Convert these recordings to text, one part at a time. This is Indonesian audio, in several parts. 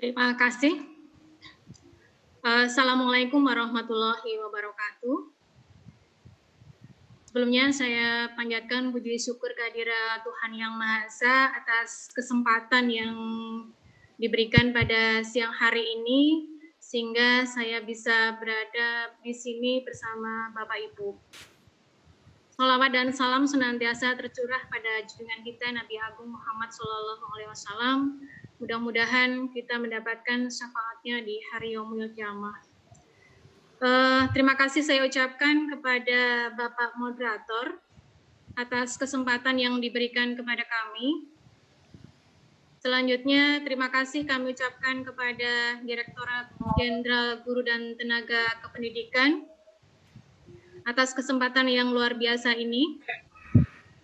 Terima kasih. Assalamualaikum warahmatullahi wabarakatuh. Sebelumnya saya panjatkan puji syukur kehadirat Tuhan Yang Maha Esa atas kesempatan yang diberikan pada siang hari ini, sehingga saya bisa berada di sini bersama Bapak Ibu. Salawat dan salam senantiasa tercurah pada junjungan kita Nabi Agung Muhammad SAW. Mudah-mudahan kita mendapatkan syafaatnya di hari Yaumul Qiyamah. Terima kasih saya ucapkan kepada Bapak Moderator atas kesempatan yang diberikan kepada kami. Selanjutnya, terima kasih kami ucapkan kepada Direktorat Jenderal Guru dan Tenaga Kependidikan atas kesempatan yang luar biasa ini.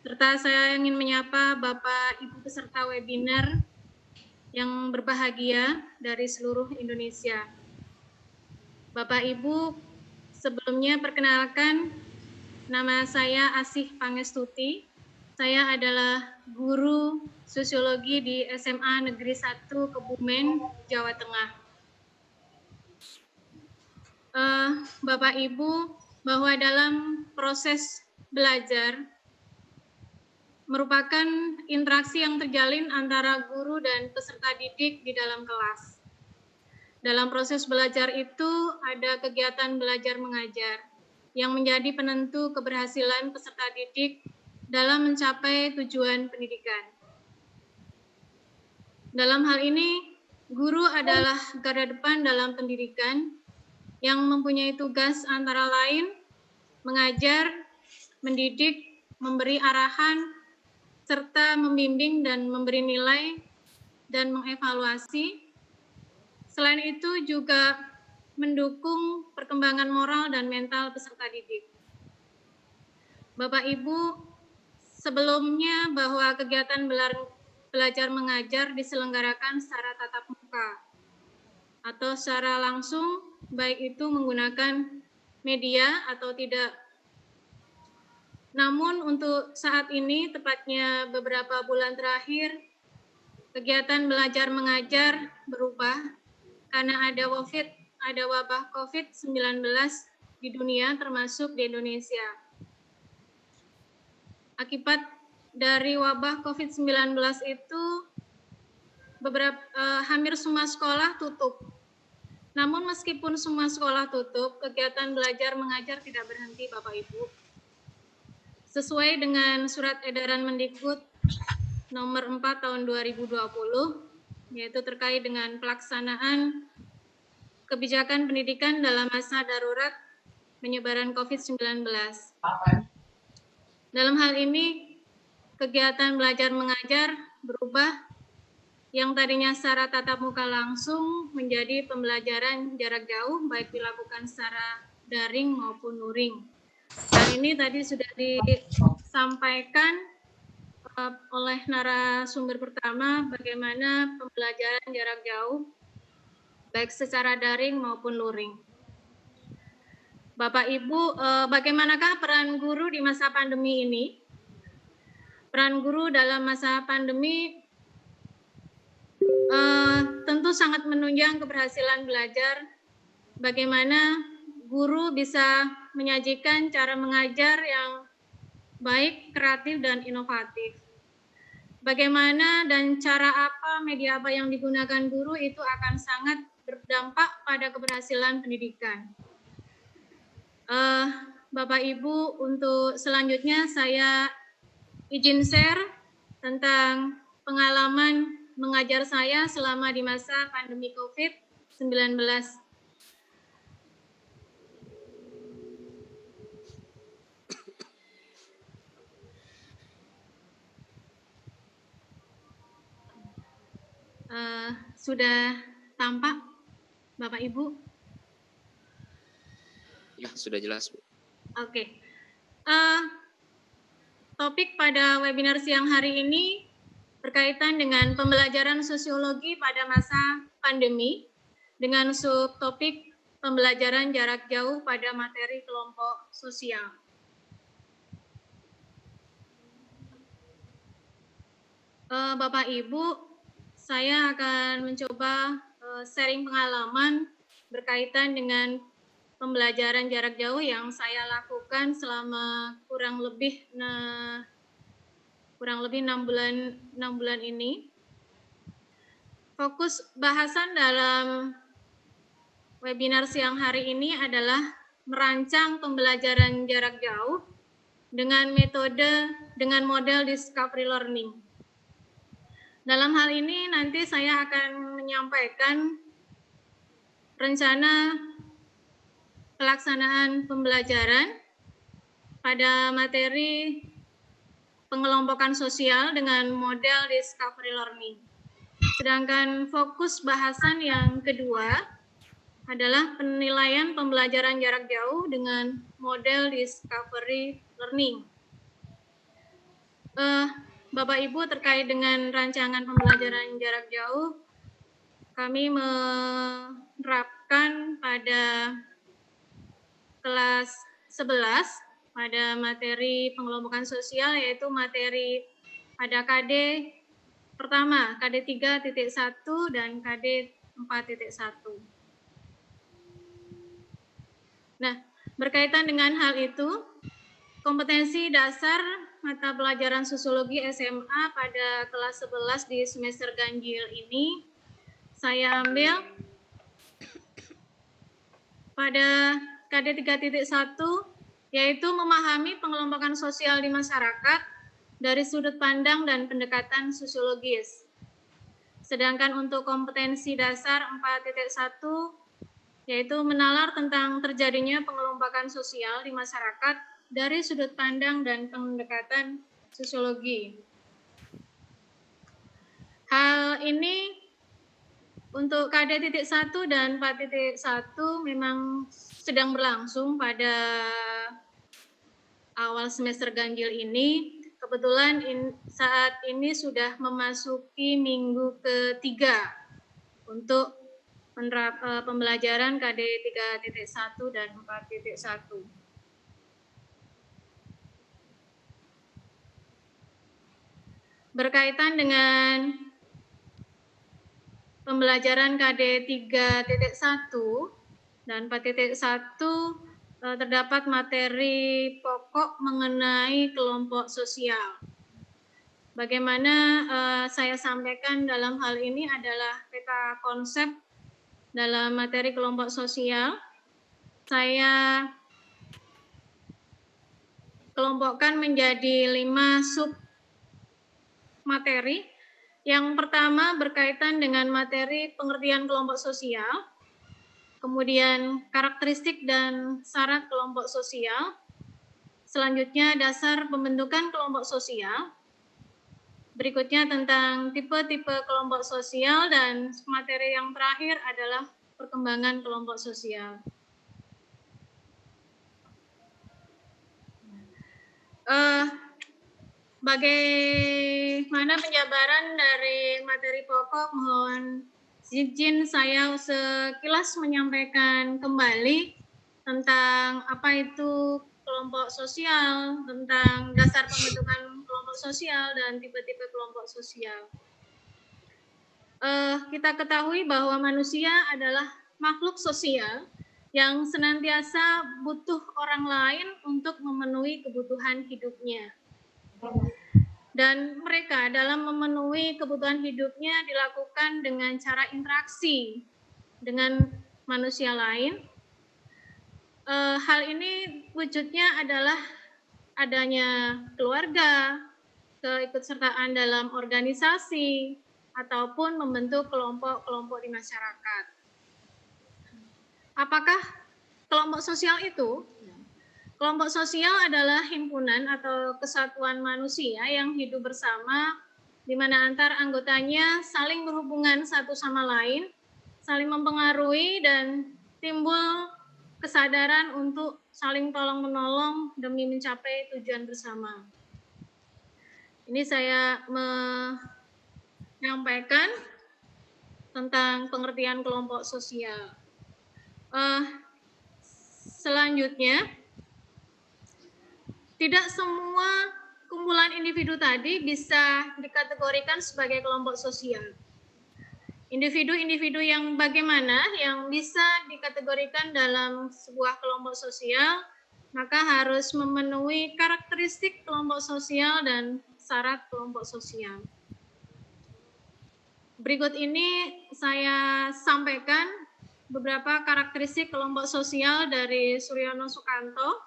Serta saya ingin menyapa Bapak Ibu peserta webinar yang berbahagia dari seluruh Indonesia. Bapak Ibu, sebelumnya perkenalkan, nama saya Asih Pangestuti. Saya adalah guru sosiologi di SMA Negeri 1 Kebumen, Jawa Tengah. Bapak Ibu, bahwa dalam proses belajar merupakan interaksi yang terjalin antara guru dan peserta didik di dalam kelas. Dalam proses belajar itu ada kegiatan belajar mengajar yang menjadi penentu keberhasilan peserta didik dalam mencapai tujuan pendidikan. Dalam hal ini, guru adalah garda depan dalam pendidikan yang mempunyai tugas antara lain mengajar, mendidik, memberi arahan, serta membimbing dan memberi nilai dan mengevaluasi. Selain itu juga mendukung perkembangan moral dan mental peserta didik. Bapak Ibu, sebelumnya bahwa kegiatan belajar mengajar diselenggarakan secara tatap muka atau secara langsung, baik itu menggunakan media atau tidak. Namun untuk saat ini, tepatnya beberapa bulan terakhir, kegiatan belajar mengajar berubah karena ada wabah COVID-19 di dunia, termasuk di Indonesia. Akibat dari wabah COVID-19 itu, hampir semua sekolah tutup. Namun meskipun semua sekolah tutup, kegiatan belajar mengajar tidak berhenti, Bapak Ibu. Sesuai dengan surat edaran Mendikbud nomor 4 tahun 2020, yaitu terkait dengan pelaksanaan kebijakan pendidikan dalam masa darurat penyebaran COVID-19. Dalam hal ini, kegiatan belajar mengajar berubah yang tadinya secara tatap muka langsung menjadi pembelajaran jarak jauh, baik dilakukan secara daring maupun luring. Dan ini tadi sudah disampaikan oleh narasumber pertama, bagaimana pembelajaran jarak jauh baik secara daring maupun luring. Bapak Ibu, bagaimanakah peran guru di masa pandemi ini? Peran guru dalam masa pandemi tentu sangat menunjang keberhasilan belajar. Bagaimana guru bisa menyajikan cara mengajar yang baik, kreatif, dan inovatif. Bagaimana dan cara apa, media apa yang digunakan guru itu akan sangat berdampak pada keberhasilan pendidikan. Bapak Ibu, untuk selanjutnya saya izin share tentang pengalaman mengajar saya selama di masa pandemi COVID-19. Sudah tampak, Bapak Ibu? Ya, sudah jelas, Bu. Oke. Topik pada webinar siang hari ini berkaitan dengan pembelajaran sosiologi pada masa pandemi dengan subtopik pembelajaran jarak jauh pada materi kelompok sosial. Bapak Ibu, saya akan mencoba sharing pengalaman berkaitan dengan pembelajaran jarak jauh yang saya lakukan selama kurang lebih 6 bulan ini. Fokus bahasan dalam webinar siang hari ini adalah merancang pembelajaran jarak jauh dengan model discovery learning. Dalam hal ini nanti saya akan menyampaikan rencana pelaksanaan pembelajaran pada materi pengelompokan sosial dengan model discovery learning. Sedangkan fokus bahasan yang kedua adalah penilaian pembelajaran jarak jauh dengan model discovery learning. Bapak Ibu, terkait dengan rancangan pembelajaran jarak jauh, kami menerapkan pada kelas 11 pada materi pengelompokan sosial, yaitu materi pada KD pertama, KD 3.1 dan KD 4.1. Nah, berkaitan dengan hal itu, kompetensi dasar mata pelajaran sosiologi SMA pada kelas 11 di semester ganjil ini saya ambil pada KD 3.1, yaitu memahami pengelompokan sosial di masyarakat dari sudut pandang dan pendekatan sosiologis. Sedangkan untuk kompetensi dasar 4.1, yaitu menalar tentang terjadinya pengelompokan sosial di masyarakat dari sudut pandang dan pendekatan sosiologi. Hal ini untuk KD 1 dan 4.1 memang sedang berlangsung pada awal semester ganjil ini. Kebetulan saat ini sudah memasuki minggu ketiga untuk pembelajaran KD 3.1 dan 4.1. Berkaitan dengan pembelajaran KD 3.1 dan 4.1, terdapat materi pokok mengenai kelompok sosial. Bagaimana saya sampaikan dalam hal ini adalah peta konsep dalam materi kelompok sosial. Saya kelompokkan menjadi 5 sub materi. Yang pertama berkaitan dengan materi pengertian kelompok sosial, kemudian karakteristik dan syarat kelompok sosial, selanjutnya dasar pembentukan kelompok sosial, berikutnya tentang tipe-tipe kelompok sosial, dan materi yang terakhir adalah perkembangan kelompok sosial. Bagaimana penjabaran dari materi pokok, mohon izin saya sekilas menyampaikan kembali tentang apa itu kelompok sosial, tentang dasar pembentukan kelompok sosial, dan tipe-tipe kelompok sosial. Kita ketahui bahwa manusia adalah makhluk sosial yang senantiasa butuh orang lain untuk memenuhi kebutuhan hidupnya. Dan mereka dalam memenuhi kebutuhan hidupnya dilakukan dengan cara interaksi dengan manusia lain. Hal ini wujudnya adalah adanya keluarga, keikutsertaan dalam organisasi, ataupun membentuk kelompok-kelompok di masyarakat. Apakah kelompok sosial itu? Kelompok sosial adalah himpunan atau kesatuan manusia yang hidup bersama, di mana antar anggotanya saling berhubungan satu sama lain, saling mempengaruhi, dan timbul kesadaran untuk saling tolong-menolong demi mencapai tujuan bersama. Ini saya menyampaikan tentang pengertian kelompok sosial. Selanjutnya, tidak semua kumpulan individu tadi bisa dikategorikan sebagai kelompok sosial. Individu-individu yang bagaimana yang bisa dikategorikan dalam sebuah kelompok sosial, maka harus memenuhi karakteristik kelompok sosial dan syarat kelompok sosial. Berikut ini saya sampaikan beberapa karakteristik kelompok sosial dari Suryono Sukanto,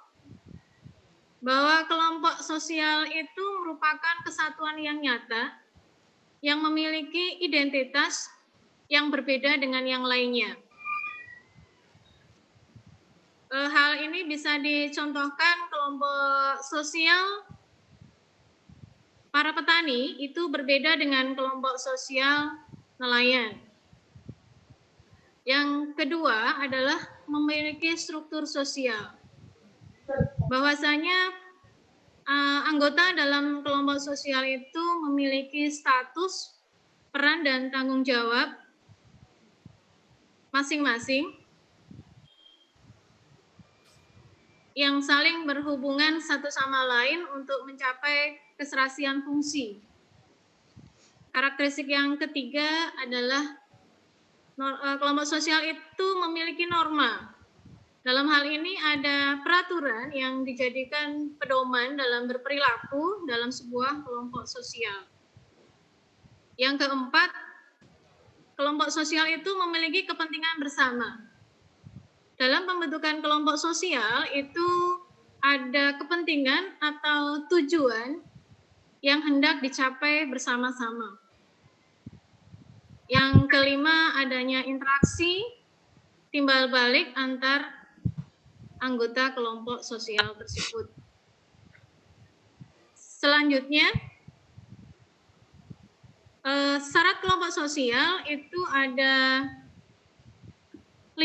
bahwa kelompok sosial itu merupakan kesatuan yang nyata, yang memiliki identitas yang berbeda dengan yang lainnya. Hal ini bisa dicontohkan kelompok sosial para petani itu berbeda dengan kelompok sosial nelayan. Yang kedua adalah memiliki struktur sosial. Bahwasanya anggota dalam kelompok sosial itu memiliki status, peran, dan tanggung jawab masing-masing yang saling berhubungan satu sama lain untuk mencapai keserasian fungsi. Karakteristik yang ketiga adalah kelompok sosial itu memiliki norma. Dalam hal ini ada peraturan yang dijadikan pedoman dalam berperilaku dalam sebuah kelompok sosial. Yang keempat, kelompok sosial itu memiliki kepentingan bersama. Dalam pembentukan kelompok sosial itu ada kepentingan atau tujuan yang hendak dicapai bersama-sama. Yang kelima, adanya interaksi timbal balik antar anggota kelompok sosial tersebut. Selanjutnya, syarat kelompok sosial itu ada 5,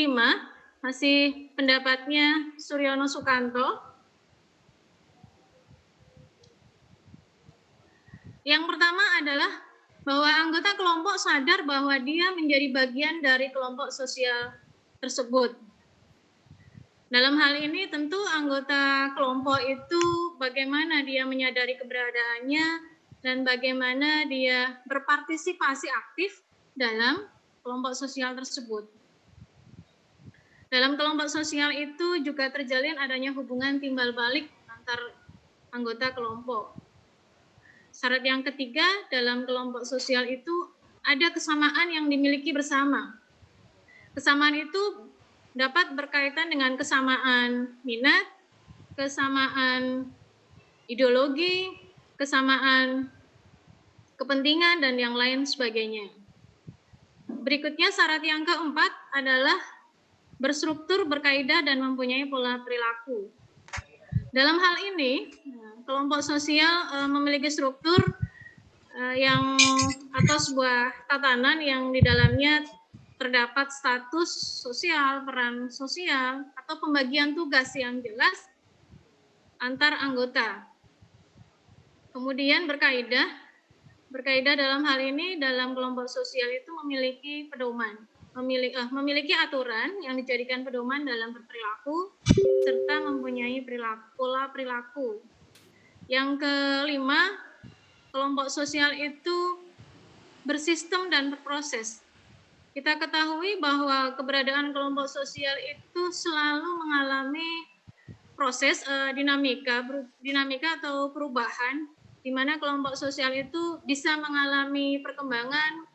masih pendapatnya Suryono Sukanto. Yang pertama adalah bahwa anggota kelompok sadar bahwa dia menjadi bagian dari kelompok sosial tersebut. Dalam hal ini tentu anggota kelompok itu bagaimana dia menyadari keberadaannya dan bagaimana dia berpartisipasi aktif dalam kelompok sosial tersebut. Dalam kelompok sosial itu juga terjalin adanya hubungan timbal balik antar anggota kelompok. Syarat yang ketiga, dalam kelompok sosial itu ada kesamaan yang dimiliki bersama. Kesamaan itu dapat berkaitan dengan kesamaan minat, kesamaan ideologi, kesamaan kepentingan, dan yang lain sebagainya. Berikutnya syarat yang keempat adalah berstruktur, berkaidah, dan mempunyai pola perilaku. Dalam hal ini, kelompok sosial memiliki struktur atau sebuah tatanan yang di dalamnya terdapat status sosial, peran sosial, atau pembagian tugas yang jelas antar anggota. Kemudian berkaidah dalam hal ini dalam kelompok sosial itu memiliki pedoman, memiliki aturan yang dijadikan pedoman dalam berperilaku serta mempunyai pola perilaku. Yang kelima, kelompok sosial itu bersistem dan berproses. Kita ketahui bahwa keberadaan kelompok sosial itu selalu mengalami proses dinamika atau perubahan, di mana kelompok sosial itu bisa mengalami perkembangan,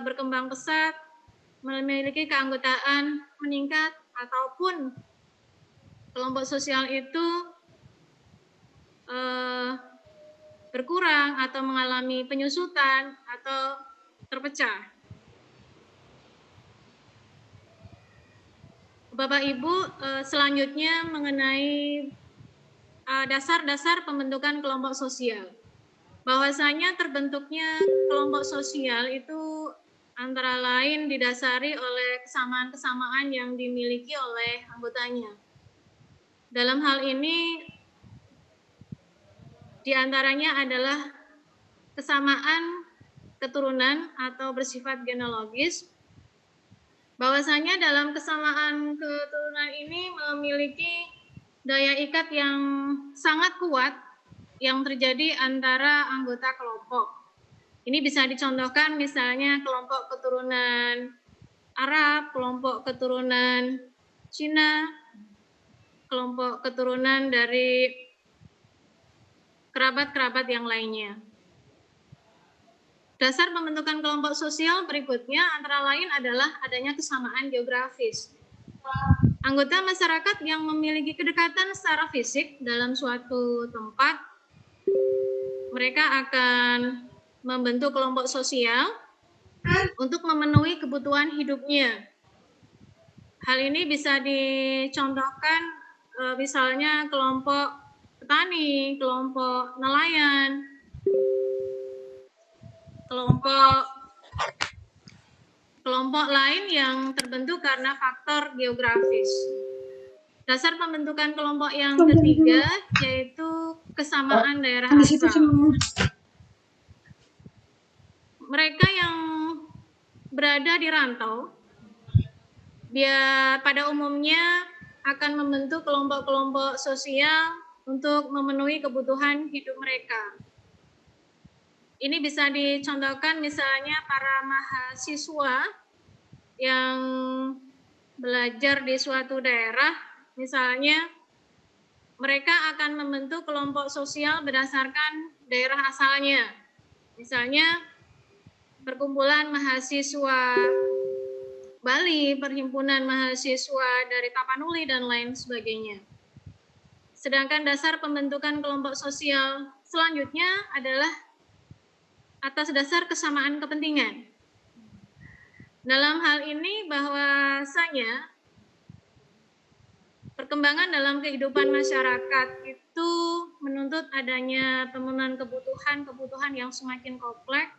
berkembang pesat, memiliki keanggotaan meningkat, ataupun kelompok sosial itu berkurang atau mengalami penyusutan atau terpecah. Bapak Ibu, selanjutnya mengenai dasar-dasar pembentukan kelompok sosial. Bahwasanya terbentuknya kelompok sosial itu antara lain didasari oleh kesamaan-kesamaan yang dimiliki oleh anggotanya. Dalam hal ini diantaranya adalah kesamaan keturunan atau bersifat genealogis. Bahwasanya dalam kesamaan keturunan ini memiliki daya ikat yang sangat kuat yang terjadi antara anggota kelompok. Ini bisa dicontohkan misalnya kelompok keturunan Arab, kelompok keturunan Cina, kelompok keturunan dari kerabat-kerabat yang lainnya. Dasar pembentukan kelompok sosial berikutnya antara lain adalah adanya kesamaan geografis. Anggota masyarakat yang memiliki kedekatan secara fisik dalam suatu tempat, mereka akan membentuk kelompok sosial untuk memenuhi kebutuhan hidupnya. Hal ini bisa dicontohkan misalnya kelompok petani, kelompok nelayan, kelompok lain yang terbentuk karena faktor geografis. Dasar pembentukan kelompok yang ketiga yaitu kesamaan daerah asal. Mereka yang berada di rantau pada umumnya akan membentuk kelompok-kelompok sosial untuk memenuhi kebutuhan hidup mereka. Ini bisa dicontohkan misalnya para mahasiswa yang belajar di suatu daerah, misalnya mereka akan membentuk kelompok sosial berdasarkan daerah asalnya. Misalnya perkumpulan mahasiswa Bali, perhimpunan mahasiswa dari Tapanuli, dan lain sebagainya. Sedangkan dasar pembentukan kelompok sosial selanjutnya adalah atas dasar kesamaan kepentingan. Dalam hal ini bahwasanya perkembangan dalam kehidupan masyarakat itu menuntut adanya pemenuhan kebutuhan yang semakin kompleks,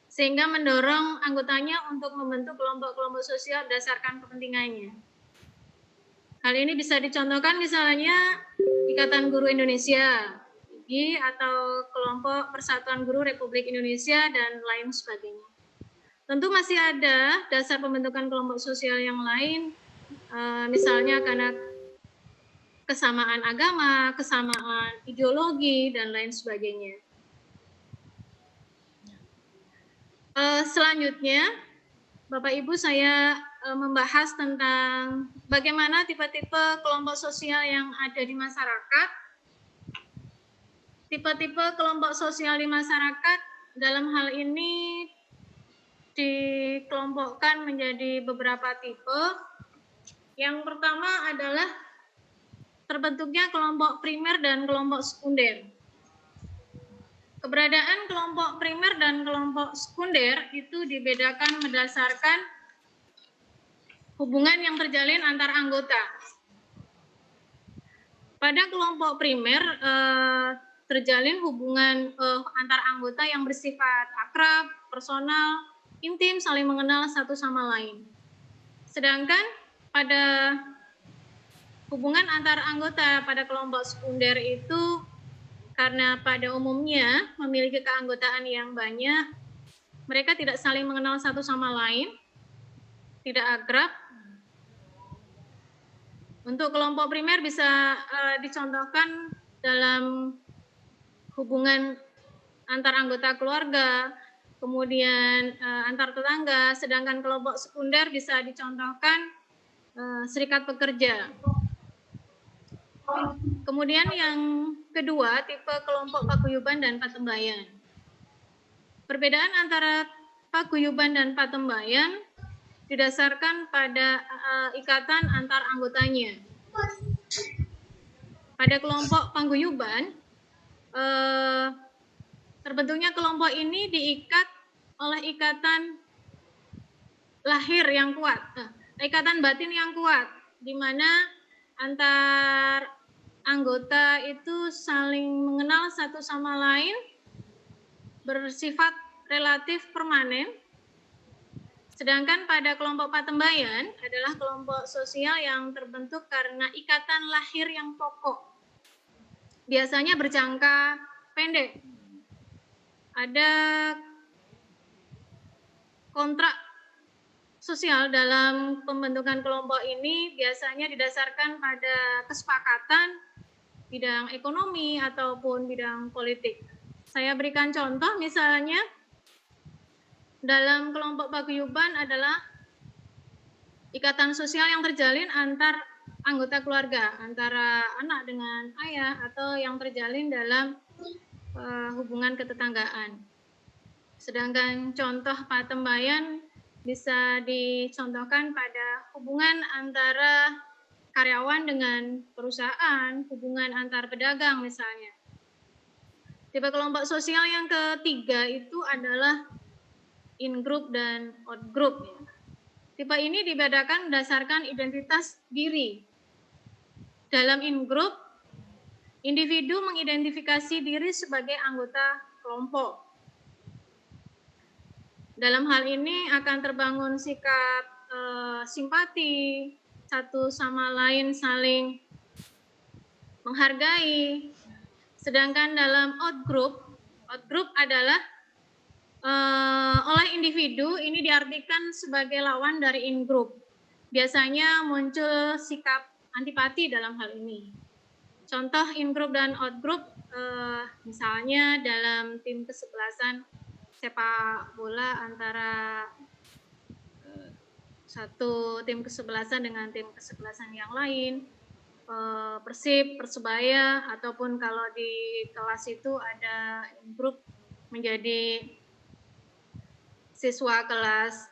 sehingga mendorong anggotanya untuk membentuk kelompok-kelompok sosial berdasarkan kepentingannya. Hal ini bisa dicontohkan misalnya Ikatan Guru Indonesia, IGI, atau kelompok Persatuan Guru Republik Indonesia, dan lain sebagainya. Tentu masih ada dasar pembentukan kelompok sosial yang lain, misalnya karena kesamaan agama, kesamaan ideologi, dan lain sebagainya. Selanjutnya, Bapak Ibu, saya membahas tentang bagaimana tipe-tipe kelompok sosial yang ada di masyarakat. Tipe-tipe kelompok sosial di masyarakat dalam hal ini dikelompokkan menjadi beberapa tipe. Yang pertama adalah terbentuknya kelompok primer dan kelompok sekunder. Keberadaan kelompok primer dan kelompok sekunder itu dibedakan berdasarkan hubungan yang terjalin antar anggota. Pada kelompok primer terjalin hubungan antar anggota yang bersifat akrab, personal, intim, saling mengenal satu sama lain. Sedangkan pada hubungan antar anggota pada kelompok sekunder itu karena pada umumnya memiliki keanggotaan yang banyak, mereka tidak saling mengenal satu sama lain, tidak akrab. Untuk kelompok primer bisa dicontohkan dalam hubungan antar anggota keluarga, kemudian antar tetangga, sedangkan kelompok sekunder bisa dicontohkan serikat pekerja. Kemudian yang kedua, tipe kelompok paguyuban dan patembayan. Perbedaan antara paguyuban dan patembayan didasarkan pada ikatan antar anggotanya. Pada kelompok paguyuban, terbentuknya kelompok ini diikat oleh ikatan lahir yang kuat, ikatan batin yang kuat, di mana antar anggota itu saling mengenal satu sama lain, bersifat relatif permanen. Sedangkan pada kelompok patembayan adalah kelompok sosial yang terbentuk karena ikatan lahir yang pokok, biasanya berjangka pendek. Ada kontrak sosial dalam pembentukan kelompok ini biasanya didasarkan pada kesepakatan bidang ekonomi ataupun bidang politik. Saya berikan contoh, misalnya dalam kelompok paguyuban adalah ikatan sosial yang terjalin antar anggota keluarga, antara anak dengan ayah, atau yang terjalin dalam hubungan ketetanggaan. Sedangkan contoh patembayan bisa dicontohkan pada hubungan antara karyawan dengan perusahaan, hubungan antar pedagang misalnya. Tipe kelompok sosial yang ketiga itu adalah in-group dan out-group. Tipe ini dibedakan berdasarkan identitas diri. Dalam in-group, individu mengidentifikasi diri sebagai anggota kelompok. Dalam hal ini akan terbangun sikap simpati, satu sama lain saling menghargai. Sedangkan dalam out-group adalah oleh individu ini diartikan sebagai lawan dari in-group. Biasanya muncul sikap antipati dalam hal ini. Contoh in-group dan out-group, misalnya dalam tim kesebelasan sepak bola antara satu tim kesebelasan dengan tim kesebelasan yang lain, Persib, Persebaya, ataupun kalau di kelas itu ada in-group menjadi siswa kelas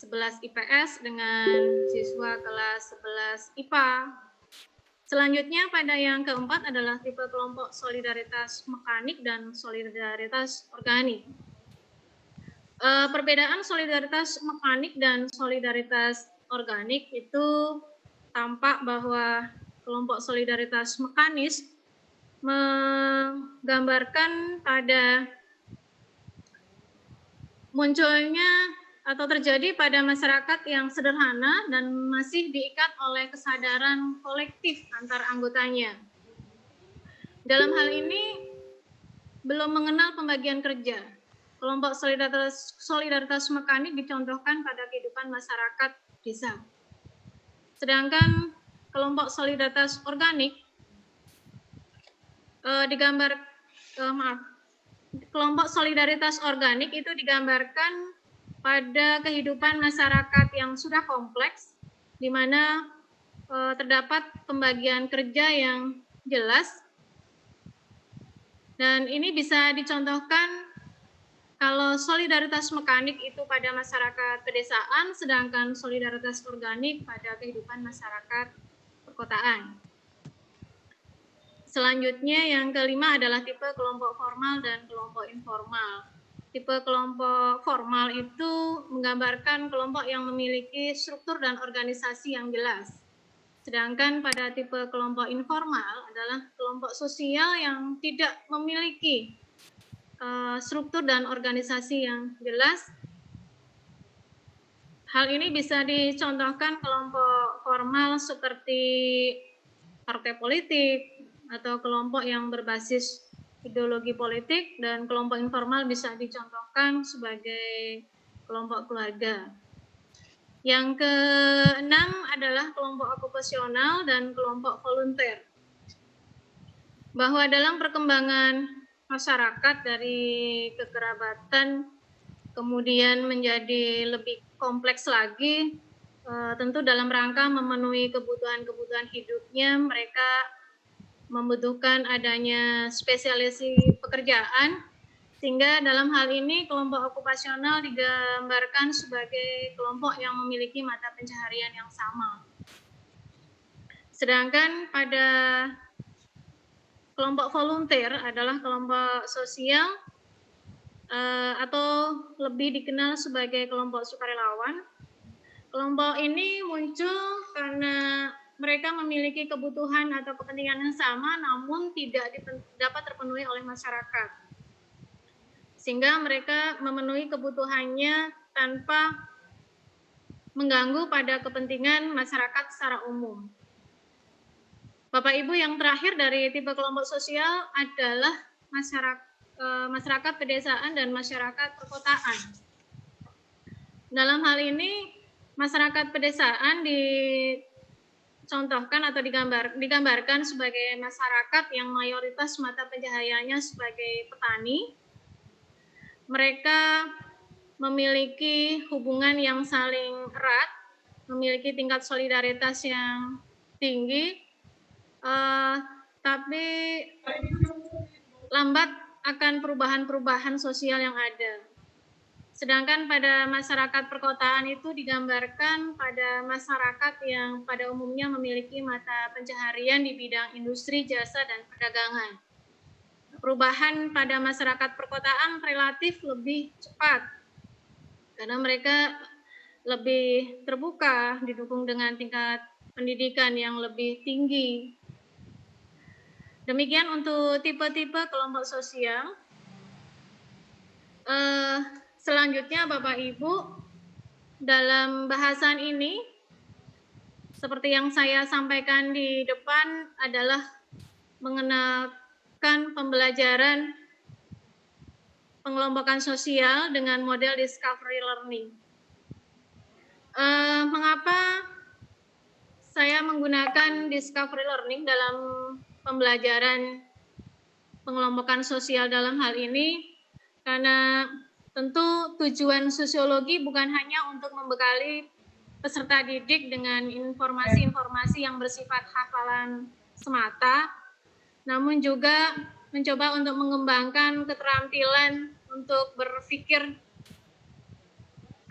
11 IPS dengan siswa kelas 11 IPA. Selanjutnya pada yang keempat adalah tipe kelompok solidaritas mekanik dan solidaritas organik. Perbedaan solidaritas mekanik dan solidaritas organik itu tampak bahwa kelompok solidaritas mekanis menggambarkan pada munculnya atau terjadi pada masyarakat yang sederhana dan masih diikat oleh kesadaran kolektif antar anggotanya. Dalam hal ini belum mengenal pembagian kerja. Kelompok solidaritas mekanik dicontohkan pada kehidupan masyarakat desa. Sedangkan kelompok solidaritas organik kelompok solidaritas organik itu digambarkan pada kehidupan masyarakat yang sudah kompleks, di mana terdapat pembagian kerja yang jelas, dan ini bisa dicontohkan kalau solidaritas mekanik itu pada masyarakat pedesaan, sedangkan solidaritas organik pada kehidupan masyarakat perkotaan. Selanjutnya yang kelima adalah tipe kelompok formal dan kelompok informal. Tipe kelompok formal itu menggambarkan kelompok yang memiliki struktur dan organisasi yang jelas. Sedangkan pada tipe kelompok informal adalah kelompok sosial yang tidak memiliki struktur dan organisasi yang jelas. Hal ini bisa dicontohkan kelompok formal seperti partai politik atau kelompok yang berbasis ideologi politik, dan kelompok informal bisa dicontohkan sebagai kelompok keluarga. Yang keenam adalah kelompok okupasional dan kelompok volunteer. Bahwa dalam perkembangan masyarakat dari kekerabatan kemudian menjadi lebih kompleks lagi, tentu dalam rangka memenuhi kebutuhan-kebutuhan hidupnya, mereka membutuhkan adanya spesialisasi pekerjaan, sehingga dalam hal ini kelompok okupasional digambarkan sebagai kelompok yang memiliki mata pencaharian yang sama. Sedangkan pada kelompok volunteer adalah kelompok sosial atau lebih dikenal sebagai kelompok sukarelawan. Kelompok ini muncul karena mereka memiliki kebutuhan atau kepentingan yang sama, namun tidak dapat terpenuhi oleh masyarakat. Sehingga mereka memenuhi kebutuhannya tanpa mengganggu pada kepentingan masyarakat secara umum. Bapak Ibu, yang terakhir dari tipe kelompok sosial adalah masyarakat pedesaan dan masyarakat perkotaan. Dalam hal ini, masyarakat pedesaan contohkan atau digambarkan sebagai masyarakat yang mayoritas mata pencahariannya sebagai petani. Mereka memiliki hubungan yang saling erat, memiliki tingkat solidaritas yang tinggi, tapi lambat akan perubahan-perubahan sosial yang ada. Sedangkan pada masyarakat perkotaan itu digambarkan pada masyarakat yang pada umumnya memiliki mata pencaharian di bidang industri, jasa, dan perdagangan. Perubahan pada masyarakat perkotaan relatif lebih cepat karena mereka lebih terbuka, didukung dengan tingkat pendidikan yang lebih tinggi. Demikian untuk tipe-tipe kelompok sosial. Selanjutnya Bapak Ibu, dalam bahasan ini seperti yang saya sampaikan di depan adalah mengenalkan pembelajaran pengelompokan sosial dengan model discovery learning. Mengapa saya menggunakan discovery learning dalam pembelajaran pengelompokan sosial dalam hal ini? Karena tentu tujuan sosiologi bukan hanya untuk membekali peserta didik dengan informasi-informasi yang bersifat hafalan semata, namun juga mencoba untuk mengembangkan keterampilan untuk berpikir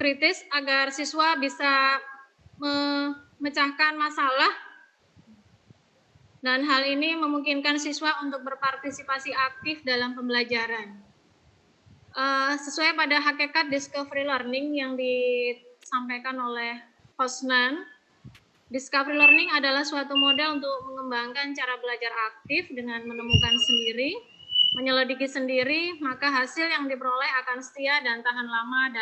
kritis agar siswa bisa memecahkan masalah, dan hal ini memungkinkan siswa untuk berpartisipasi aktif dalam pembelajaran. Sesuai pada hakikat discovery learning yang disampaikan oleh Hosnan, discovery learning adalah suatu model untuk mengembangkan cara belajar aktif dengan menemukan sendiri, menyelidiki sendiri, maka hasil yang diperoleh akan setia dan tahan lama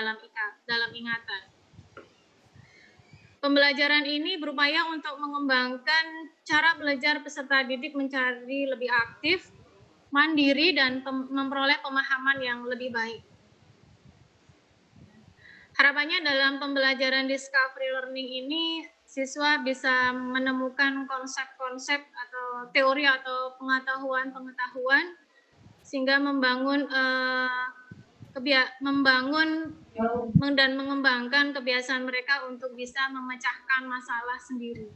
dalam ingatan. Pembelajaran ini berupaya untuk mengembangkan cara belajar peserta didik menjadi lebih aktif, mandiri, dan memperoleh pemahaman yang lebih baik. Harapannya dalam pembelajaran discovery learning ini, siswa bisa menemukan konsep-konsep atau teori atau pengetahuan sehingga membangun dan mengembangkan kebiasaan mereka untuk bisa memecahkan masalah sendiri.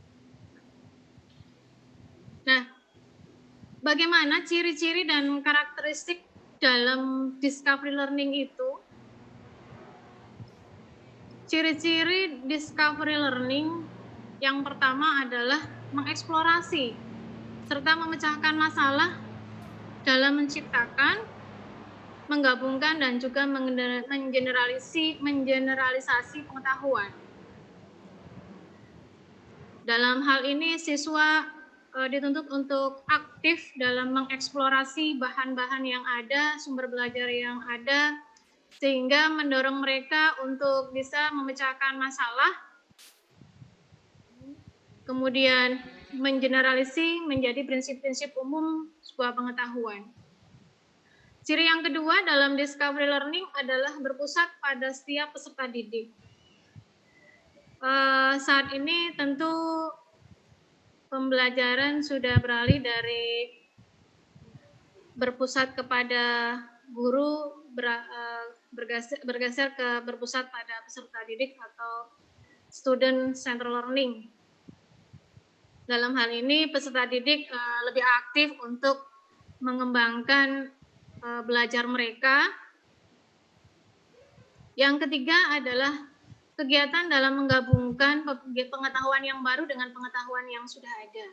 Nah, bagaimana ciri-ciri dan karakteristik dalam discovery learning itu? Ciri-ciri discovery learning yang pertama adalah mengeksplorasi serta memecahkan masalah dalam menciptakan, menggabungkan, dan juga mengeneralisasi pengetahuan. Dalam hal ini siswa dituntut untuk aktif dalam mengeksplorasi bahan-bahan yang ada, sumber belajar yang ada, sehingga mendorong mereka untuk bisa memecahkan masalah, kemudian mengeneralisasi menjadi prinsip-prinsip umum sebuah pengetahuan. Ciri yang kedua dalam discovery learning adalah berpusat pada setiap peserta didik. Saat ini tentu pembelajaran sudah beralih dari berpusat kepada guru bergeser ke berpusat pada peserta didik atau student centered learning. Dalam hal ini peserta didik lebih aktif untuk mengembangkan belajar mereka. Yang ketiga adalah kegiatan dalam menggabungkan pengetahuan yang baru dengan pengetahuan yang sudah ada.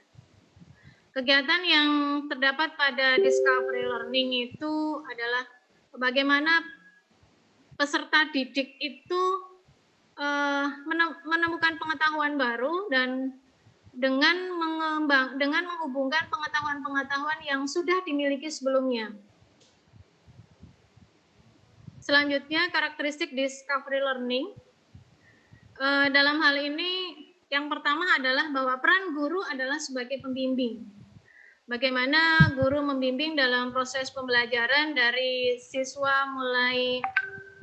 Kegiatan yang terdapat pada discovery learning itu adalah bagaimana peserta didik itu menemukan pengetahuan baru dan dengan menghubungkan pengetahuan-pengetahuan yang sudah dimiliki sebelumnya. Selanjutnya, karakteristik discovery learning. Dalam hal ini, yang pertama adalah bahwa peran guru adalah sebagai pembimbing. Bagaimana guru membimbing dalam proses pembelajaran dari siswa mulai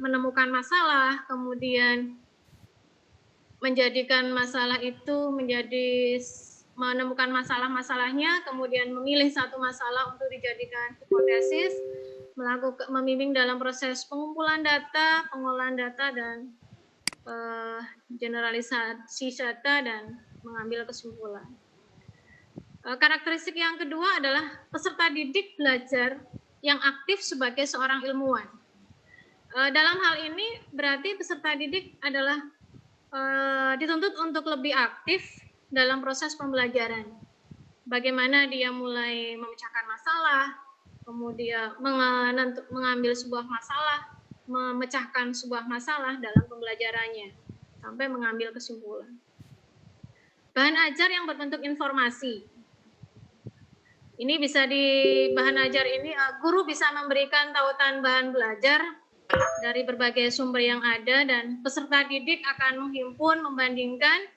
menemukan masalah, kemudian menjadikan masalah itu menjadi menemukan masalah-masalahnya, kemudian memilih satu masalah untuk dijadikan hipotesis, membimbing dalam proses pengumpulan data, pengolahan data, dan generalisasi data, dan mengambil kesimpulan. Karakteristik yang kedua adalah peserta didik belajar yang aktif sebagai seorang ilmuwan. Dalam hal ini berarti peserta didik adalah dituntut untuk lebih aktif dalam proses pembelajaran. Bagaimana dia mulai memecahkan masalah, kemudian mengambil sebuah masalah, memecahkan sebuah masalah dalam pembelajarannya, sampai mengambil kesimpulan. Bahan ajar yang berbentuk informasi. Ini bisa di bahan ajar ini, guru bisa memberikan tautan bahan belajar dari berbagai sumber yang ada, dan peserta didik akan menghimpun, membandingkan,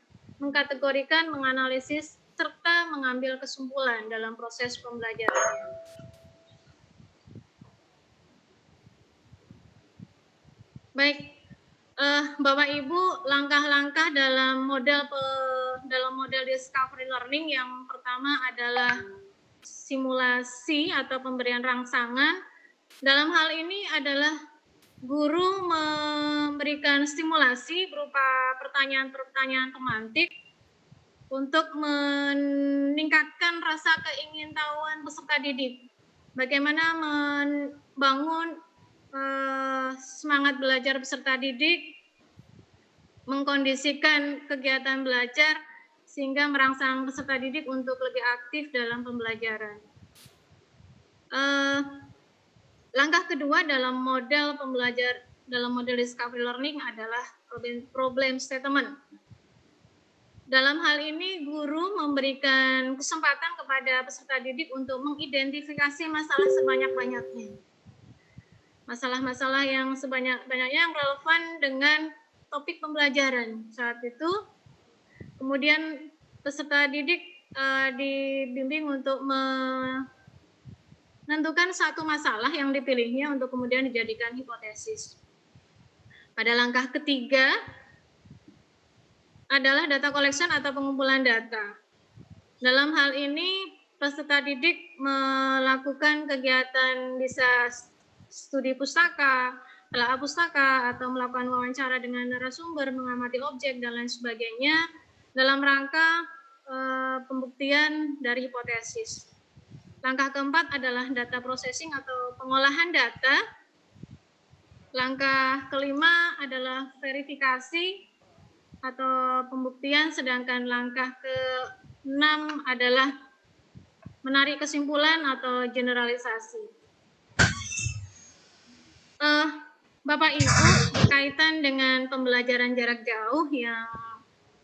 mengkategorikan, menganalisis, serta mengambil kesimpulan dalam proses pembelajarannya. Baik, Bapak Ibu, langkah-langkah dalam model discovery learning yang pertama adalah simulasi atau pemberian rangsangan. Dalam hal ini adalah guru memberikan stimulasi berupa pertanyaan-pertanyaan temantik untuk meningkatkan rasa keingintahuan peserta didik. Bagaimana membangun semangat belajar peserta didik, mengkondisikan kegiatan belajar sehingga merangsang peserta didik untuk lebih aktif dalam pembelajaran. Langkah kedua dalam model discovery learning adalah problem statement. Dalam hal ini guru memberikan kesempatan kepada peserta didik untuk mengidentifikasi masalah sebanyak-banyaknya. Masalah-masalah yang sebanyak-banyaknya yang relevan dengan topik pembelajaran saat itu. Kemudian peserta didik dibimbing untuk menentukan satu masalah yang dipilihnya untuk kemudian dijadikan hipotesis. Pada langkah ketiga adalah data collection atau pengumpulan data. Dalam hal ini peserta didik melakukan kegiatan bisa studi pustaka, telaah pustaka, atau melakukan wawancara dengan narasumber, mengamati objek, dan lain sebagainya dalam rangka pembuktian dari hipotesis. Langkah keempat adalah data processing atau pengolahan data. Langkah kelima adalah verifikasi atau pembuktian, sedangkan langkah ke-6 adalah menarik kesimpulan atau generalisasi. Bapak Ibu, berkaitan dengan pembelajaran jarak jauh yang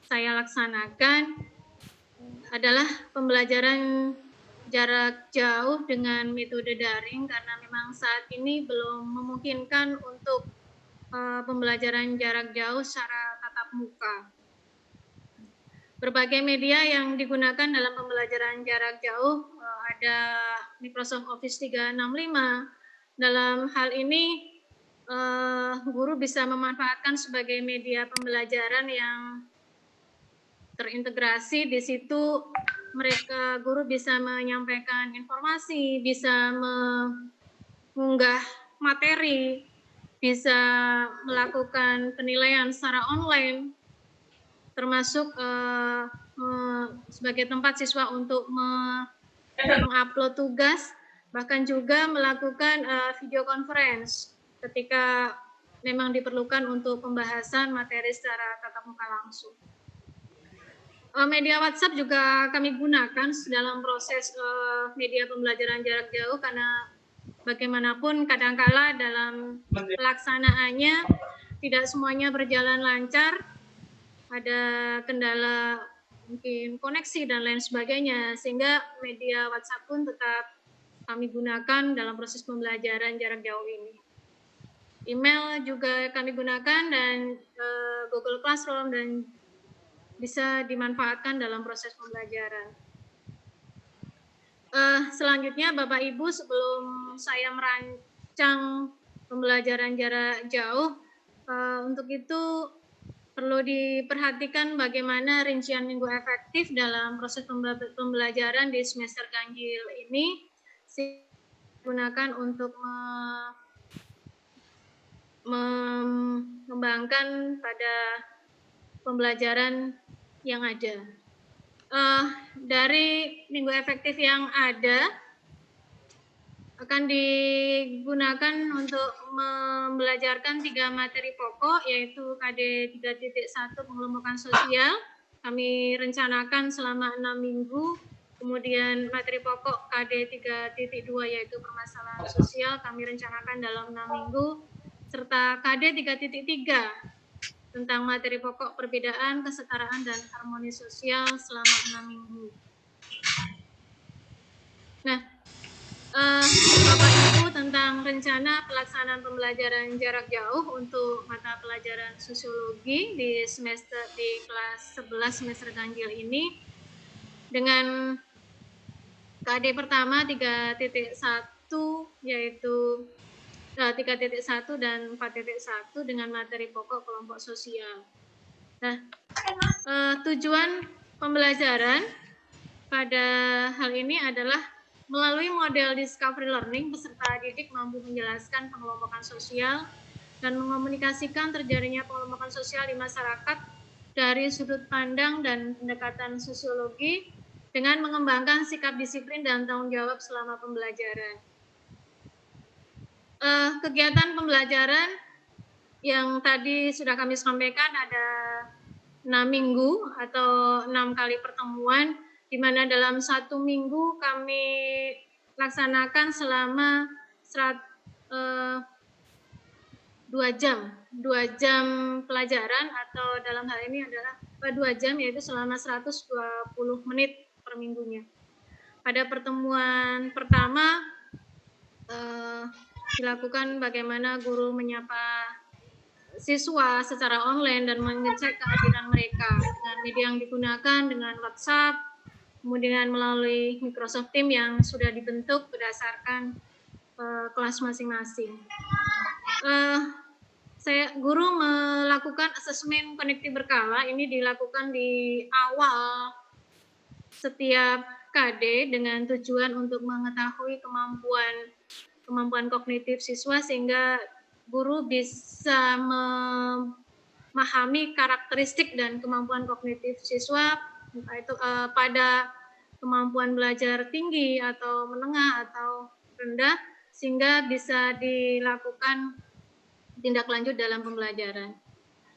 saya laksanakan adalah pembelajaran jarak jauh dengan metode daring, karena memang saat ini belum memungkinkan untuk pembelajaran jarak jauh secara tatap muka. Berbagai media yang digunakan dalam pembelajaran jarak jauh ada Microsoft Office 365. Dalam hal ini guru bisa memanfaatkan sebagai media pembelajaran yang terintegrasi. Di situ guru bisa menyampaikan informasi, bisa mengunggah materi, bisa melakukan penilaian secara online, termasuk sebagai tempat siswa untuk mengupload tugas, bahkan juga melakukan video conference ketika memang diperlukan untuk pembahasan materi secara tatap muka langsung. Media WhatsApp juga kami gunakan dalam proses media pembelajaran jarak jauh, karena bagaimanapun kadangkala dalam pelaksanaannya tidak semuanya berjalan lancar, ada kendala mungkin koneksi dan lain sebagainya, sehingga media WhatsApp pun tetap kami gunakan dalam proses pembelajaran jarak jauh ini. Email juga kami gunakan, dan Google Classroom, dan bisa dimanfaatkan dalam proses pembelajaran. Selanjutnya Bapak Ibu, sebelum saya merancang pembelajaran jarak jauh, untuk itu perlu diperhatikan bagaimana rincian minggu efektif dalam proses pembelajaran di semester ganjil ini digunakan untuk mengembangkan pada pembelajaran yang ada. Dari minggu efektif yang ada akan digunakan untuk membelajarkan 3 materi pokok, yaitu KD 3.1 pengelompokan sosial. Kami rencanakan selama 6 minggu. Kemudian materi pokok KD 3.2 yaitu permasalahan sosial kami rencanakan dalam 6 minggu. Serta KD 3.3 tentang materi pokok perbedaan, kesetaraan, dan harmoni sosial selama 6 minggu. Nah, Bapak Ibu tentang rencana pelaksanaan pembelajaran jarak jauh untuk mata pelajaran sosiologi di kelas 11 semester ganjil ini dengan KD pertama 3.1 yaitu 3.1 dan 4.1 dengan materi pokok kelompok sosial. Nah, tujuan pembelajaran pada hal ini adalah melalui model discovery learning, peserta didik mampu menjelaskan pengelompokan sosial dan mengomunikasikan terjadinya pengelompokan sosial di masyarakat dari sudut pandang dan pendekatan sosiologi dengan mengembangkan sikap disiplin dan tanggung jawab selama pembelajaran. Kegiatan pembelajaran yang tadi sudah kami sampaikan ada 6 minggu atau 6 kali pertemuan, di mana dalam 1 minggu kami laksanakan selama 2 jam pelajaran, atau dalam hal ini adalah 2 jam, yaitu selama 120 menit per minggunya. Pada pertemuan pertama dilakukan bagaimana guru menyapa siswa secara online dan mengecek kehadiran mereka dengan media yang digunakan dengan WhatsApp, kemudian melalui Microsoft Teams yang sudah dibentuk berdasarkan kelas masing-masing. Guru melakukan asesmen konektif berkala, ini dilakukan di awal setiap KD dengan tujuan untuk mengetahui kemampuan kognitif siswa sehingga guru bisa memahami karakteristik dan kemampuan kognitif siswa, entah itu pada kemampuan belajar tinggi atau menengah atau rendah, sehingga bisa dilakukan tindak lanjut dalam pembelajaran.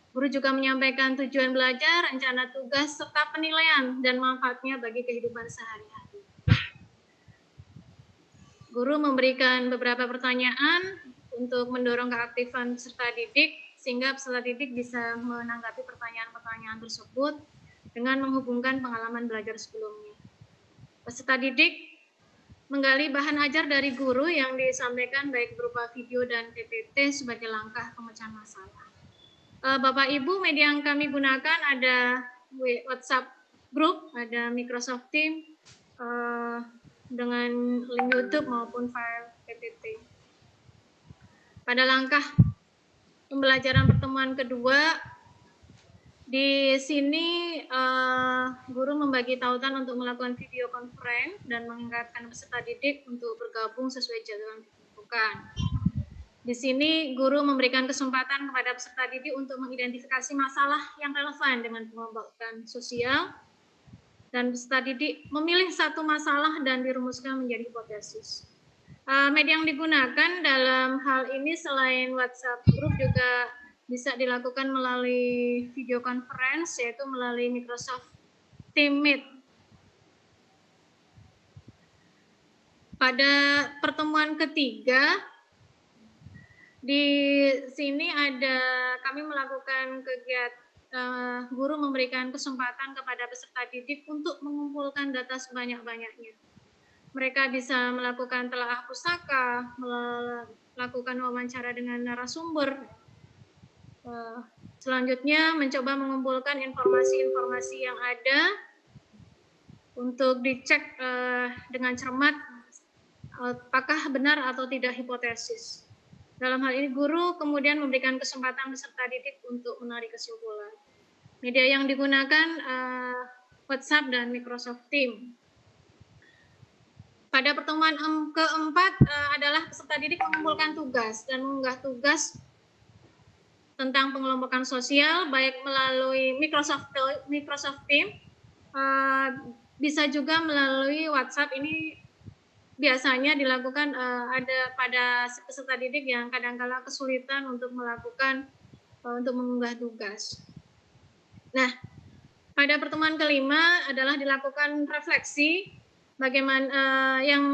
Guru juga menyampaikan tujuan belajar, rencana tugas, serta penilaian dan manfaatnya bagi kehidupan sehari-hari. Guru memberikan beberapa pertanyaan untuk mendorong keaktifan peserta didik, sehingga peserta didik bisa menanggapi pertanyaan-pertanyaan tersebut dengan menghubungkan pengalaman belajar sebelumnya. Peserta didik menggali bahan ajar dari guru yang disampaikan baik berupa video dan PPT sebagai langkah pemecahan masalah. Bapak Ibu, media yang kami gunakan ada WhatsApp group, ada Microsoft Teams, dengan link YouTube maupun file PPT. Pada langkah pembelajaran pertemuan kedua, di sini guru membagi tautan untuk melakukan video conference dan mengingatkan peserta didik untuk bergabung sesuai jadwal yang ditentukan. Di sini guru memberikan kesempatan kepada peserta didik untuk mengidentifikasi masalah yang relevan dengan pengelompokan sosial, dan peserta didik memilih satu masalah dan dirumuskan menjadi hipotesis. Media yang digunakan dalam hal ini selain WhatsApp group juga bisa dilakukan melalui video conference, yaitu melalui Microsoft Teams Meet. Pada pertemuan ketiga, di sini kami melakukan kegiatan, guru memberikan kesempatan kepada peserta didik untuk mengumpulkan data sebanyak-banyaknya. Mereka bisa melakukan telaah pustaka, melakukan wawancara dengan narasumber. Selanjutnya mencoba mengumpulkan informasi-informasi yang ada untuk dicek dengan cermat apakah benar atau tidak hipotesis. Dalam hal ini guru kemudian memberikan kesempatan peserta didik untuk menarik kesimpulan. Media yang digunakan WhatsApp dan Microsoft Teams. Pada pertemuan keempat adalah peserta didik mengumpulkan tugas dan mengunggah tugas tentang pengelompokan sosial baik melalui Microsoft Teams, bisa juga melalui WhatsApp. Ini biasanya dilakukan ada pada peserta didik yang kadang-kala kesulitan untuk melakukan untuk mengunggah tugas. Nah, pada pertemuan kelima adalah dilakukan refleksi bagaimana yang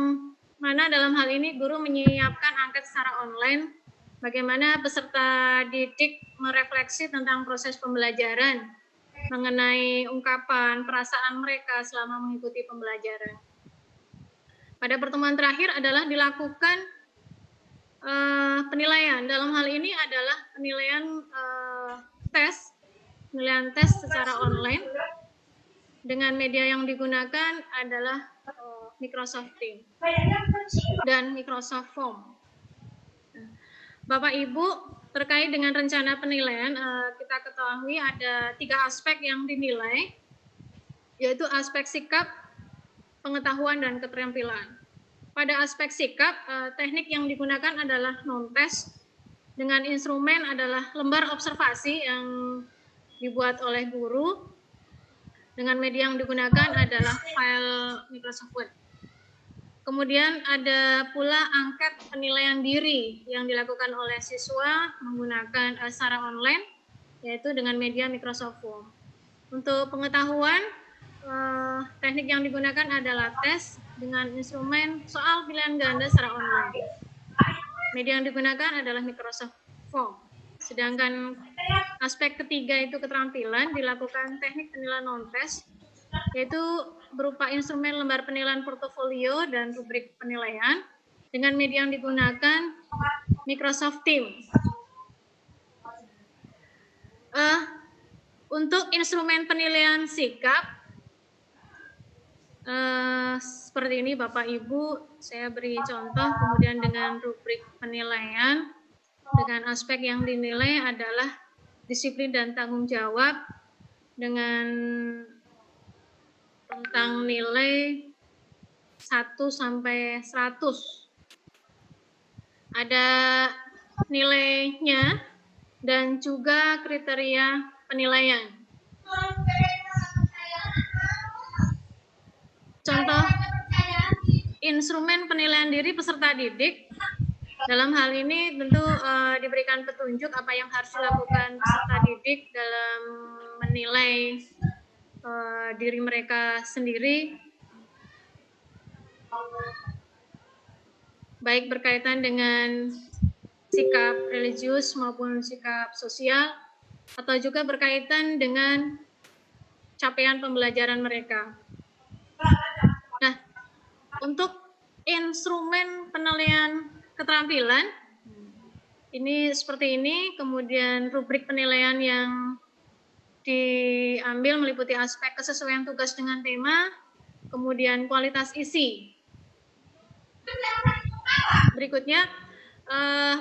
mana dalam hal ini guru menyiapkan angket secara online, bagaimana peserta didik merefleksi tentang proses pembelajaran mengenai ungkapan perasaan mereka selama mengikuti pembelajaran. Pada pertemuan terakhir adalah dilakukan penilaian. Dalam hal ini adalah penilaian tes secara online dengan media yang digunakan adalah Microsoft Teams dan Microsoft Form. Bapak Ibu, terkait dengan rencana penilaian, kita ketahui ada 3 aspek yang dinilai, yaitu aspek sikap, pengetahuan, dan keterampilan. Pada aspek sikap, teknik yang digunakan adalah non-test, dengan instrumen adalah lembar observasi yang dibuat oleh guru, dengan media yang digunakan adalah file Microsoft Word. Kemudian ada pula angket penilaian diri yang dilakukan oleh siswa menggunakan secara online, yaitu dengan media Microsoft Form. Untuk pengetahuan, teknik yang digunakan adalah tes dengan instrumen soal pilihan ganda secara online. Media yang digunakan adalah Microsoft Form. Sedangkan aspek ketiga itu keterampilan, dilakukan teknik penilaian non-tes, yaitu berupa instrumen lembar penilaian portofolio dan rubrik penilaian dengan media yang digunakan Microsoft Teams. Untuk instrumen penilaian sikap, seperti ini Bapak Ibu, saya beri contoh, kemudian dengan rubrik penilaian, dengan aspek yang dinilai adalah disiplin dan tanggung jawab dengan tentang nilai 1 sampai 100. Ada nilainya dan juga kriteria penilaian. Contoh instrumen penilaian diri peserta didik, dalam hal ini tentu diberikan petunjuk apa yang harus dilakukan peserta didik dalam menilai diri mereka sendiri, baik berkaitan dengan sikap religius maupun sikap sosial, atau juga berkaitan dengan capaian pembelajaran mereka. Nah, untuk instrumen penilaian keterampilan, ini seperti ini, kemudian rubrik penilaian yang diambil meliputi aspek kesesuaian tugas dengan tema, kemudian kualitas isi. Berikutnya,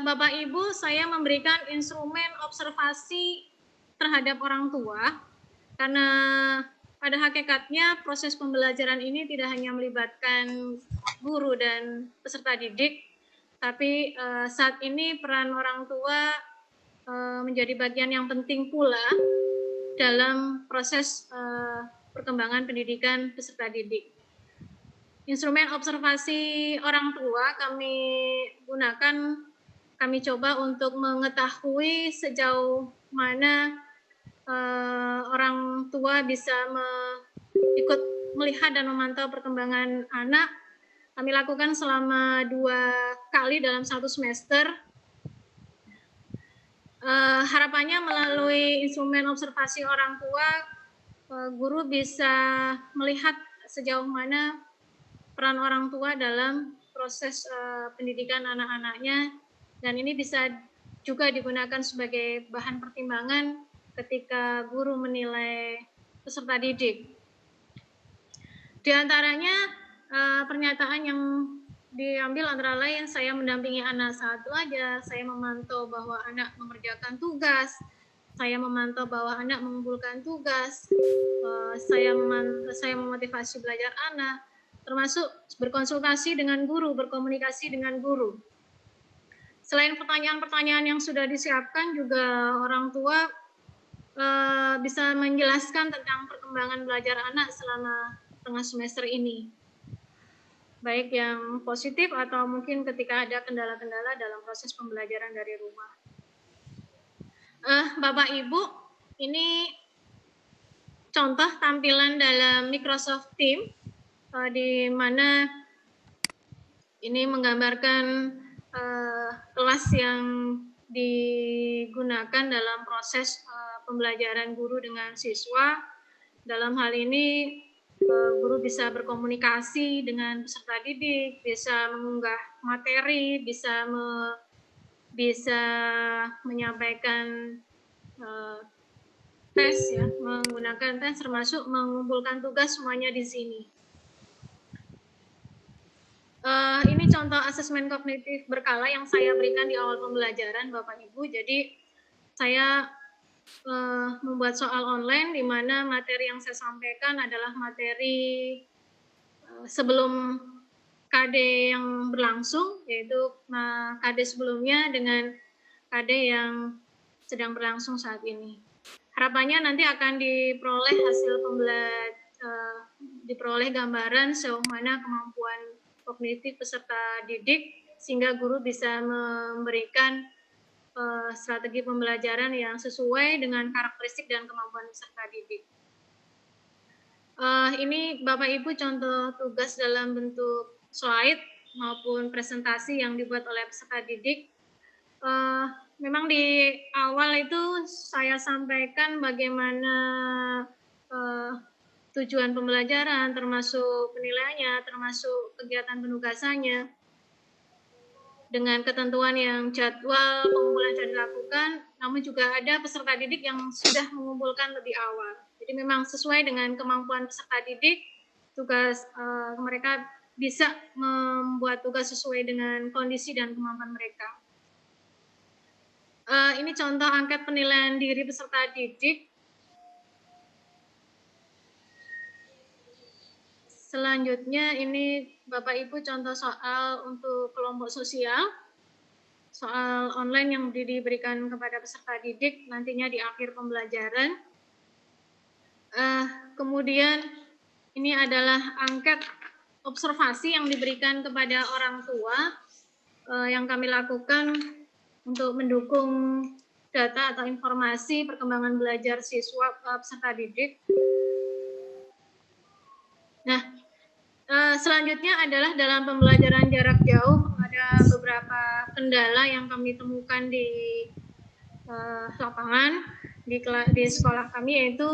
Bapak Ibu, saya memberikan instrumen observasi terhadap orang tua, karena pada hakikatnya proses pembelajaran ini tidak hanya melibatkan guru dan peserta didik, tapi saat ini peran orang tua menjadi bagian yang penting pula dalam proses perkembangan pendidikan peserta didik. Instrumen observasi orang tua kami gunakan, kami coba untuk mengetahui sejauh mana orang tua bisa ikut melihat dan memantau perkembangan anak. Kami lakukan selama 2 kali dalam 1 semester. Harapannya melalui instrumen observasi orang tua, guru bisa melihat sejauh mana peran orang tua dalam proses pendidikan anak-anaknya, dan ini bisa juga digunakan sebagai bahan pertimbangan ketika guru menilai peserta didik. Di antaranya pernyataan yang diambil antara lain saya mendampingi anak saat belajar, saya memantau bahwa anak mengerjakan tugas, saya memantau bahwa anak mengumpulkan tugas, saya memotivasi belajar anak, termasuk berkonsultasi dengan guru, berkomunikasi dengan guru. Selain pertanyaan-pertanyaan yang sudah disiapkan, juga orang tua bisa menjelaskan tentang perkembangan belajar anak selama tengah semester ini, baik yang positif atau mungkin ketika ada kendala-kendala dalam proses pembelajaran dari rumah. Bapak Ibu, ini contoh tampilan dalam Microsoft Teams, di mana ini menggambarkan kelas yang digunakan dalam proses pembelajaran guru dengan siswa. Dalam hal ini guru bisa berkomunikasi dengan peserta didik, bisa mengunggah materi, bisa menyampaikan tes ya, menggunakan tes, termasuk mengumpulkan tugas, semuanya di sini. Ini contoh asesmen kognitif berkala yang saya berikan di awal pembelajaran, Bapak Ibu. Jadi saya membuat soal online di mana materi yang saya sampaikan adalah materi sebelum KD yang berlangsung, yaitu KD sebelumnya dengan KD yang sedang berlangsung saat ini. Harapannya nanti akan diperoleh diperoleh gambaran sejauh mana kemampuan kognitif peserta didik, sehingga guru bisa memberikan strategi pembelajaran yang sesuai dengan karakteristik dan kemampuan peserta didik. Ini Bapak Ibu contoh tugas dalam bentuk slide maupun presentasi yang dibuat oleh peserta didik. Memang di awal itu saya sampaikan bagaimana tujuan pembelajaran, termasuk penilaiannya, termasuk kegiatan penugasannya, dengan ketentuan yang jadwal pengumpulan sudah dilakukan, namun juga ada peserta didik yang sudah mengumpulkan lebih awal. Jadi memang sesuai dengan kemampuan peserta didik, tugas mereka bisa membuat tugas sesuai dengan kondisi dan kemampuan mereka. Ini contoh angket penilaian diri peserta didik. Selanjutnya ini Bapak Ibu contoh soal untuk kelompok sosial, soal online yang diberikan kepada peserta didik nantinya di akhir pembelajaran. Kemudian ini adalah angket observasi yang diberikan kepada orang tua yang kami lakukan untuk mendukung data atau informasi perkembangan belajar siswa peserta didik. Nah, selanjutnya adalah dalam pembelajaran jarak jauh ada beberapa kendala yang kami temukan di lapangan di sekolah kami, yaitu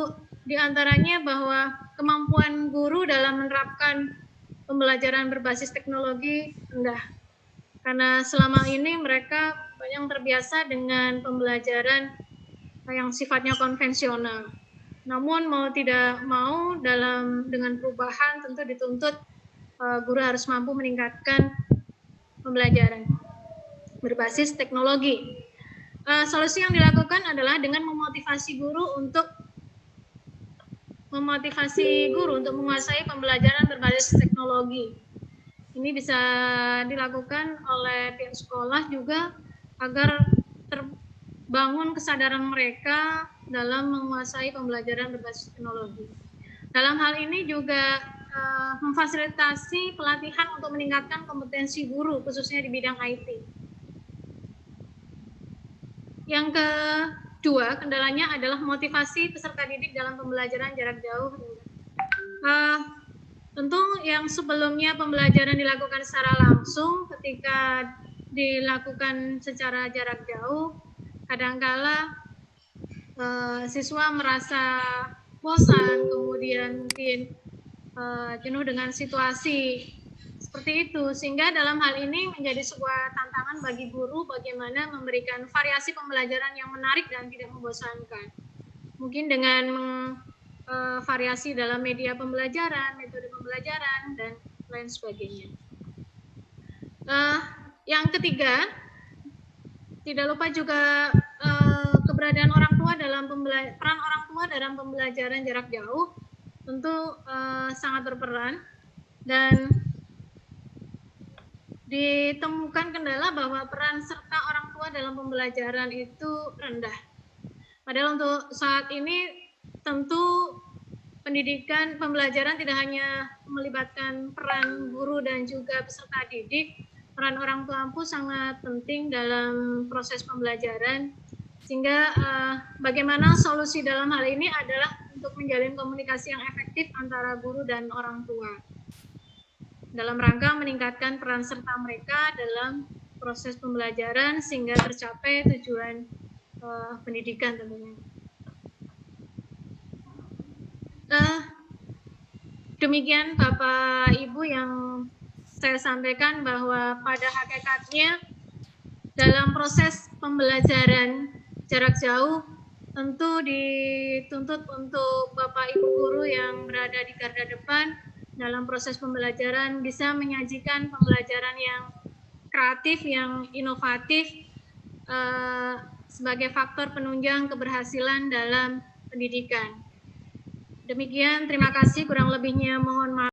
diantaranya bahwa kemampuan guru dalam menerapkan pembelajaran berbasis teknologi rendah, karena selama ini mereka banyak terbiasa dengan pembelajaran yang sifatnya konvensional. Namun mau tidak mau dengan perubahan tentu dituntut guru harus mampu meningkatkan pembelajaran berbasis teknologi. Solusi yang dilakukan adalah dengan memotivasi guru untuk menguasai pembelajaran berbasis teknologi. Ini bisa dilakukan oleh pihak sekolah juga agar terbangun kesadaran mereka dalam menguasai pembelajaran berbasis teknologi. Dalam hal ini juga memfasilitasi pelatihan untuk meningkatkan kompetensi guru, khususnya di bidang IT. Yang kedua, kendalanya adalah motivasi peserta didik dalam pembelajaran jarak jauh. Tentu yang sebelumnya pembelajaran dilakukan secara langsung, ketika dilakukan secara jarak jauh, kadangkala siswa merasa bosan, kemudian mungkin jenuh dengan situasi seperti itu, sehingga dalam hal ini menjadi sebuah tantangan bagi guru bagaimana memberikan variasi pembelajaran yang menarik dan tidak membosankan. Mungkin dengan variasi dalam media pembelajaran, metode pembelajaran, dan lain sebagainya. Yang ketiga, tidak lupa juga keberadaan orang tua dalam peran orang tua dalam pembelajaran jarak jauh tentu sangat berperan, dan ditemukan kendala bahwa peran serta orang tua dalam pembelajaran itu rendah. Padahal untuk saat ini tentu pendidikan pembelajaran tidak hanya melibatkan peran guru dan juga peserta didik, peran orang tua pun sangat penting dalam proses pembelajaran, sehingga bagaimana solusi dalam hal ini adalah untuk menjalin komunikasi yang efektif antara guru dan orang tua dalam rangka meningkatkan peran serta mereka dalam proses pembelajaran sehingga tercapai tujuan pendidikan tentunya. Demikian Bapak Ibu yang saya sampaikan, bahwa pada hakikatnya dalam proses pembelajaran jarak jauh tentu dituntut untuk Bapak Ibu guru yang berada di garda depan dalam proses pembelajaran bisa menyajikan pembelajaran yang kreatif, yang inovatif sebagai faktor penunjang keberhasilan dalam pendidikan. Demikian, terima kasih, kurang lebihnya mohon maaf.